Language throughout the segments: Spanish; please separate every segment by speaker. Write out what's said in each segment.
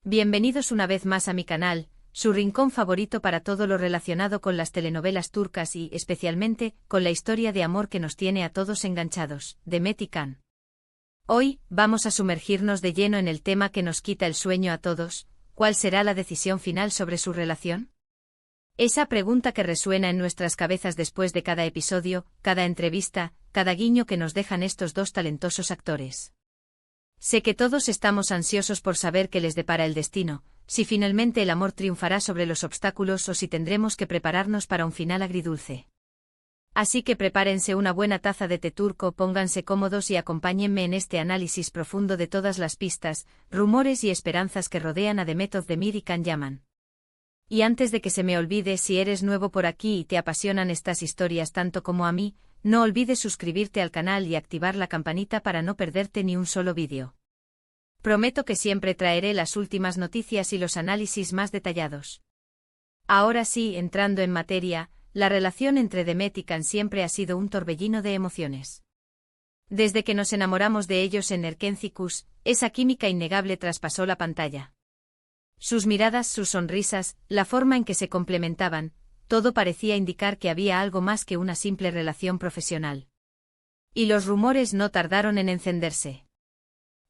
Speaker 1: Bienvenidos una vez más a mi canal, su rincón favorito para todo lo relacionado con las telenovelas turcas y, especialmente, con la historia de amor que nos tiene a todos enganchados, Demet y Can. Hoy, vamos a sumergirnos de lleno en el tema que nos quita el sueño a todos. ¿Cuál será la decisión final sobre su relación? Esa pregunta que resuena en nuestras cabezas después de cada episodio, cada entrevista, cada guiño que nos dejan estos dos talentosos actores. Sé que todos estamos ansiosos por saber qué les depara el destino, si finalmente el amor triunfará sobre los obstáculos o si tendremos que prepararnos para un final agridulce. Así que prepárense una buena taza de té turco, pónganse cómodos y acompáñenme en este análisis profundo de todas las pistas, rumores y esperanzas que rodean a Demet Özdemir y Can Yaman. Y antes de que se me olvide, si eres nuevo por aquí y te apasionan estas historias tanto como a mí, no olvides suscribirte al canal y activar la campanita para no perderte ni un solo vídeo. Prometo que siempre traeré las últimas noticias y los análisis más detallados. Ahora sí, entrando en materia, la relación entre Demet y Can siempre ha sido un torbellino de emociones. Desde que nos enamoramos de ellos en Erkenci, esa química innegable traspasó la pantalla. Sus miradas, sus sonrisas, la forma en que se complementaban, todo parecía indicar que había algo más que una simple relación profesional. Y los rumores no tardaron en encenderse.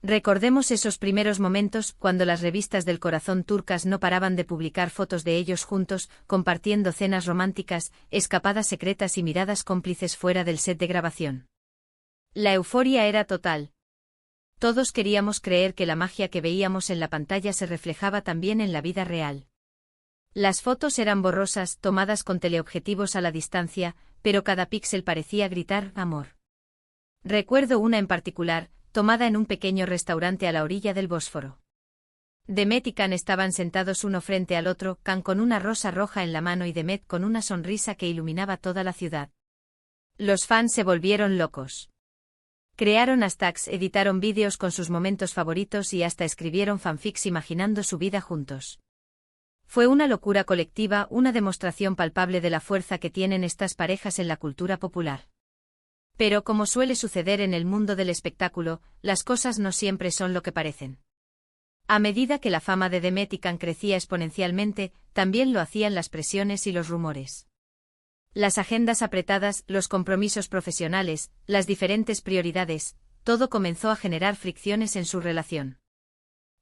Speaker 1: Recordemos esos primeros momentos cuando las revistas del corazón turcas no paraban de publicar fotos de ellos juntos, compartiendo cenas románticas, escapadas secretas y miradas cómplices fuera del set de grabación. La euforia era total. Todos queríamos creer que la magia que veíamos en la pantalla se reflejaba también en la vida real. Las fotos eran borrosas, tomadas con teleobjetivos a la distancia, pero cada píxel parecía gritar amor. Recuerdo una en particular, tomada en un pequeño restaurante a la orilla del Bósforo. Demet y Can estaban sentados uno frente al otro, Can con una rosa roja en la mano y Demet con una sonrisa que iluminaba toda la ciudad. Los fans se volvieron locos. Crearon hashtags, editaron vídeos con sus momentos favoritos y hasta escribieron fanfics imaginando su vida juntos. Fue una locura colectiva, una demostración palpable de la fuerza que tienen estas parejas en la cultura popular. Pero como suele suceder en el mundo del espectáculo, las cosas no siempre son lo que parecen. A medida que la fama de Demet y Can crecía exponencialmente, también lo hacían las presiones y los rumores. Las agendas apretadas, los compromisos profesionales, las diferentes prioridades, todo comenzó a generar fricciones en su relación.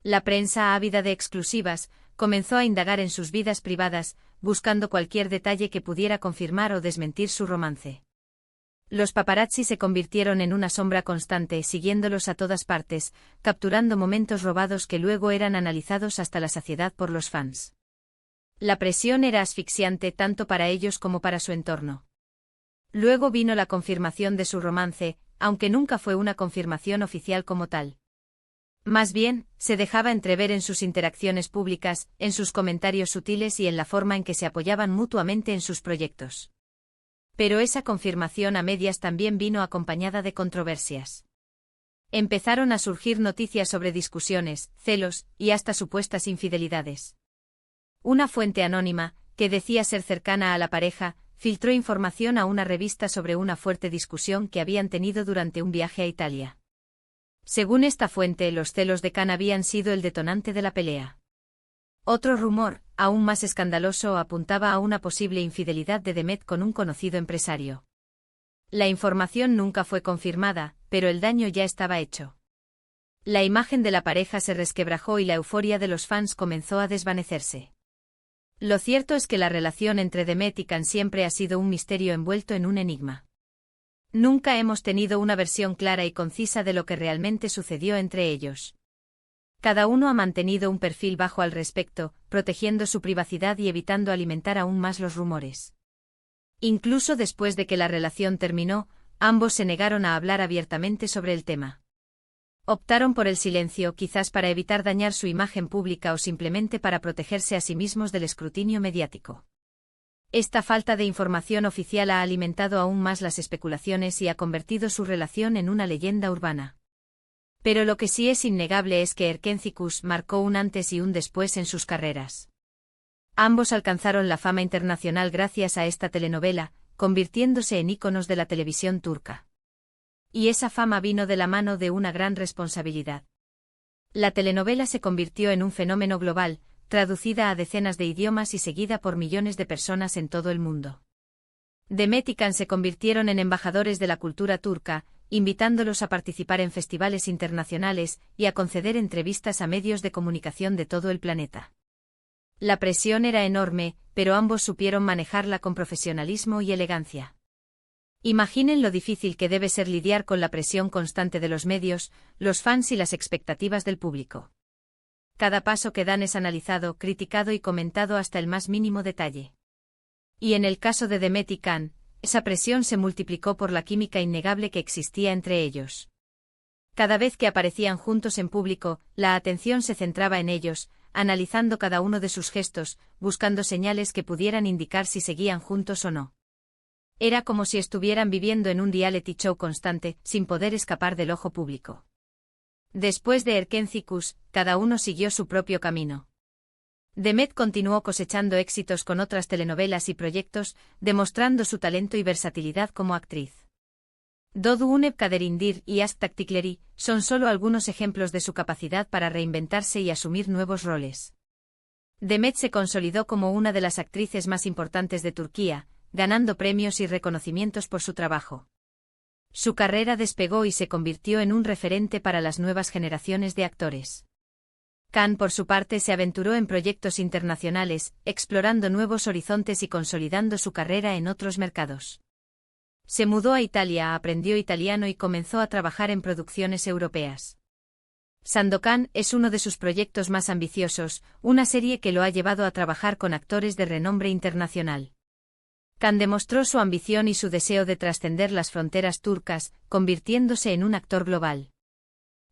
Speaker 1: La prensa, ávida de exclusivas, comenzó a indagar en sus vidas privadas, buscando cualquier detalle que pudiera confirmar o desmentir su romance. Los paparazzi se convirtieron en una sombra constante, siguiéndolos a todas partes, capturando momentos robados que luego eran analizados hasta la saciedad por los fans. La presión era asfixiante tanto para ellos como para su entorno. Luego vino la confirmación de su romance, aunque nunca fue una confirmación oficial como tal. Más bien, se dejaba entrever en sus interacciones públicas, en sus comentarios sutiles y en la forma en que se apoyaban mutuamente en sus proyectos. Pero esa confirmación a medias también vino acompañada de controversias. Empezaron a surgir noticias sobre discusiones, celos y hasta supuestas infidelidades. Una fuente anónima, que decía ser cercana a la pareja, filtró información a una revista sobre una fuerte discusión que habían tenido durante un viaje a Italia. Según esta fuente, los celos de Can habían sido el detonante de la pelea. Otro rumor, aún más escandaloso, apuntaba a una posible infidelidad de Demet con un conocido empresario. La información nunca fue confirmada, pero el daño ya estaba hecho. La imagen de la pareja se resquebrajó y la euforia de los fans comenzó a desvanecerse. Lo cierto es que la relación entre Demet y Can siempre ha sido un misterio envuelto en un enigma. Nunca hemos tenido una versión clara y concisa de lo que realmente sucedió entre ellos. Cada uno ha mantenido un perfil bajo al respecto, protegiendo su privacidad y evitando alimentar aún más los rumores. Incluso después de que la relación terminó, ambos se negaron a hablar abiertamente sobre el tema. Optaron por el silencio, quizás para evitar dañar su imagen pública o simplemente para protegerse a sí mismos del escrutinio mediático. Esta falta de información oficial ha alimentado aún más las especulaciones y ha convertido su relación en una leyenda urbana. Pero lo que sí es innegable es que Erkenci marcó un antes y un después en sus carreras. Ambos alcanzaron la fama internacional gracias a esta telenovela, convirtiéndose en íconos de la televisión turca. Y esa fama vino de la mano de una gran responsabilidad. La telenovela se convirtió en un fenómeno global, traducida a decenas de idiomas y seguida por millones de personas en todo el mundo. Demet y Can se convirtieron en embajadores de la cultura turca, invitándolos a participar en festivales internacionales y a conceder entrevistas a medios de comunicación de todo el planeta. La presión era enorme, pero ambos supieron manejarla con profesionalismo y elegancia. Imaginen lo difícil que debe ser lidiar con la presión constante de los medios, los fans y las expectativas del público. Cada paso que dan es analizado, criticado y comentado hasta el más mínimo detalle. Y en el caso de Demet y Can, esa presión se multiplicó por la química innegable que existía entre ellos. Cada vez que aparecían juntos en público, la atención se centraba en ellos, analizando cada uno de sus gestos, buscando señales que pudieran indicar si seguían juntos o no. Era como si estuvieran viviendo en un reality show constante, sin poder escapar del ojo público. Después de Erkencikus, cada uno siguió su propio camino. Demet continuó cosechando éxitos con otras telenovelas y proyectos, demostrando su talento y versatilidad como actriz. Dodu Uneb Kaderindir y Ask Taktikleri son solo algunos ejemplos de su capacidad para reinventarse y asumir nuevos roles. Demet se consolidó como una de las actrices más importantes de Turquía, ganando premios y reconocimientos por su trabajo. Su carrera despegó y se convirtió en un referente para las nuevas generaciones de actores. Can, por su parte, se aventuró en proyectos internacionales, explorando nuevos horizontes y consolidando su carrera en otros mercados. Se mudó a Italia, aprendió italiano y comenzó a trabajar en producciones europeas. Sandokan es uno de sus proyectos más ambiciosos, una serie que lo ha llevado a trabajar con actores de renombre internacional. Can demostró su ambición y su deseo de trascender las fronteras turcas, convirtiéndose en un actor global.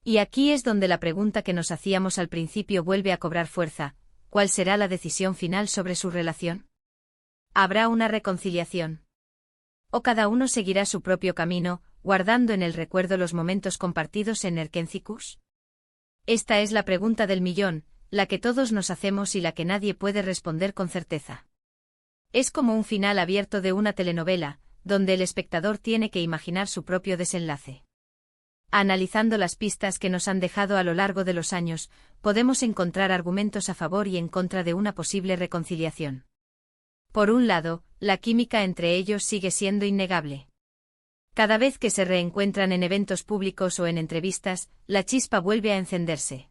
Speaker 1: Y aquí es donde la pregunta que nos hacíamos al principio vuelve a cobrar fuerza: ¿cuál será la decisión final sobre su relación? ¿Habrá una reconciliación? ¿O cada uno seguirá su propio camino, guardando en el recuerdo los momentos compartidos en Erkencikus? Esta es la pregunta del millón, la que todos nos hacemos y la que nadie puede responder con certeza. Es como un final abierto de una telenovela, donde el espectador tiene que imaginar su propio desenlace. Analizando las pistas que nos han dejado a lo largo de los años, podemos encontrar argumentos a favor y en contra de una posible reconciliación. Por un lado, la química entre ellos sigue siendo innegable. Cada vez que se reencuentran en eventos públicos o en entrevistas, la chispa vuelve a encenderse.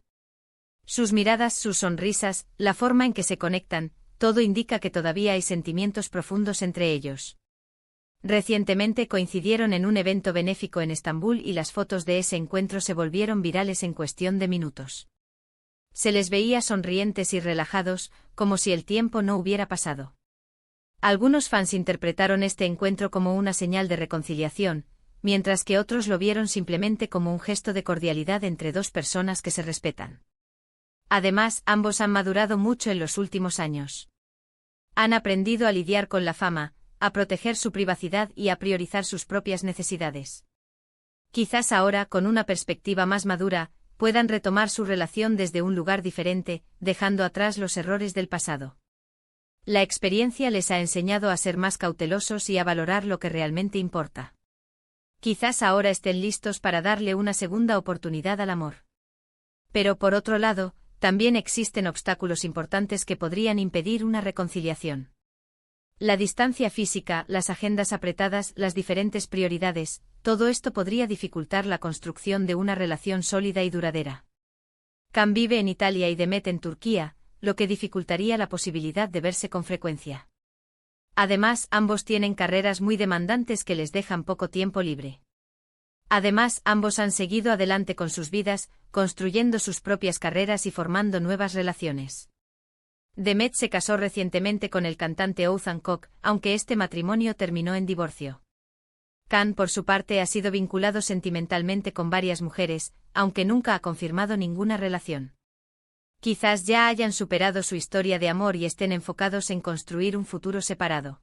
Speaker 1: Sus miradas, sus sonrisas, la forma en que se conectan, todo indica que todavía hay sentimientos profundos entre ellos. Recientemente coincidieron en un evento benéfico en Estambul y las fotos de ese encuentro se volvieron virales en cuestión de minutos. Se les veía sonrientes y relajados, como si el tiempo no hubiera pasado. Algunos fans interpretaron este encuentro como una señal de reconciliación, mientras que otros lo vieron simplemente como un gesto de cordialidad entre dos personas que se respetan. Además, ambos han madurado mucho en los últimos años. Han aprendido a lidiar con la fama, a proteger su privacidad y a priorizar sus propias necesidades. Quizás ahora, con una perspectiva más madura, puedan retomar su relación desde un lugar diferente, dejando atrás los errores del pasado. La experiencia les ha enseñado a ser más cautelosos y a valorar lo que realmente importa. Quizás ahora estén listos para darle una segunda oportunidad al amor. Pero por otro lado, también existen obstáculos importantes que podrían impedir una reconciliación. La distancia física, las agendas apretadas, las diferentes prioridades, todo esto podría dificultar la construcción de una relación sólida y duradera. Can vive en Italia y Demet en Turquía, lo que dificultaría la posibilidad de verse con frecuencia. Además, ambos tienen carreras muy demandantes que les dejan poco tiempo libre. Además, ambos han seguido adelante con sus vidas, construyendo sus propias carreras y formando nuevas relaciones. Demet se casó recientemente con el cantante Oğuzhan Koç, aunque este matrimonio terminó en divorcio. Can, por su parte, ha sido vinculado sentimentalmente con varias mujeres, aunque nunca ha confirmado ninguna relación. Quizás ya hayan superado su historia de amor y estén enfocados en construir un futuro separado.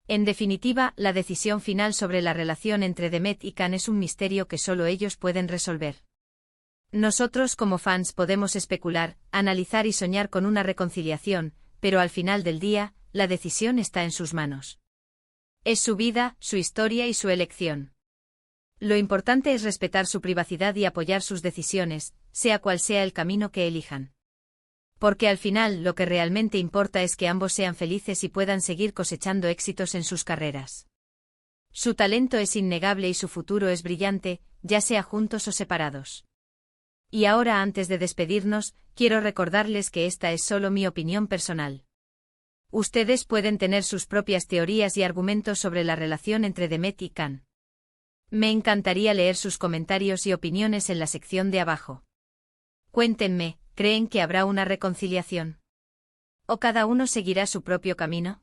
Speaker 1: En definitiva, la decisión final sobre la relación entre Demet y Can es un misterio que solo ellos pueden resolver. Nosotros como fans podemos especular, analizar y soñar con una reconciliación, pero al final del día, la decisión está en sus manos. Es su vida, su historia y su elección. Lo importante es respetar su privacidad y apoyar sus decisiones, sea cual sea el camino que elijan. Porque al final lo que realmente importa es que ambos sean felices y puedan seguir cosechando éxitos en sus carreras. Su talento es innegable y su futuro es brillante, ya sea juntos o separados. Y ahora, antes de despedirnos, quiero recordarles que esta es solo mi opinión personal. Ustedes pueden tener sus propias teorías y argumentos sobre la relación entre Demet y Can. Me encantaría leer sus comentarios y opiniones en la sección de abajo. Cuéntenme, ¿creen que habrá una reconciliación? ¿O cada uno seguirá su propio camino?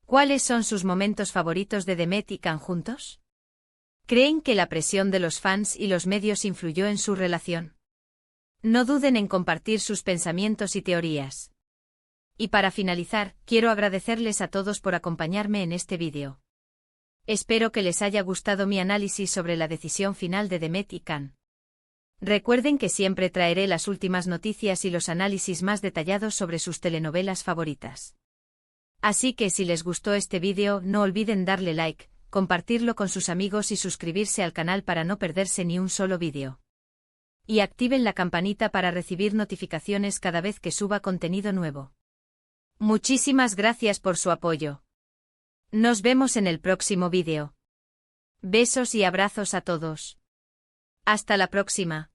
Speaker 1: ¿Cuáles son sus momentos favoritos de Demet y Can juntos? ¿Creen que la presión de los fans y los medios influyó en su relación? No duden en compartir sus pensamientos y teorías. Y para finalizar, quiero agradecerles a todos por acompañarme en este vídeo. Espero que les haya gustado mi análisis sobre la decisión final de Demet y Can. Recuerden que siempre traeré las últimas noticias y los análisis más detallados sobre sus telenovelas favoritas. Así que si les gustó este vídeo, no olviden darle like, compartirlo con sus amigos y suscribirse al canal para no perderse ni un solo vídeo. Y activen la campanita para recibir notificaciones cada vez que suba contenido nuevo. Muchísimas gracias por su apoyo. Nos vemos en el próximo vídeo. Besos y abrazos a todos. Hasta la próxima.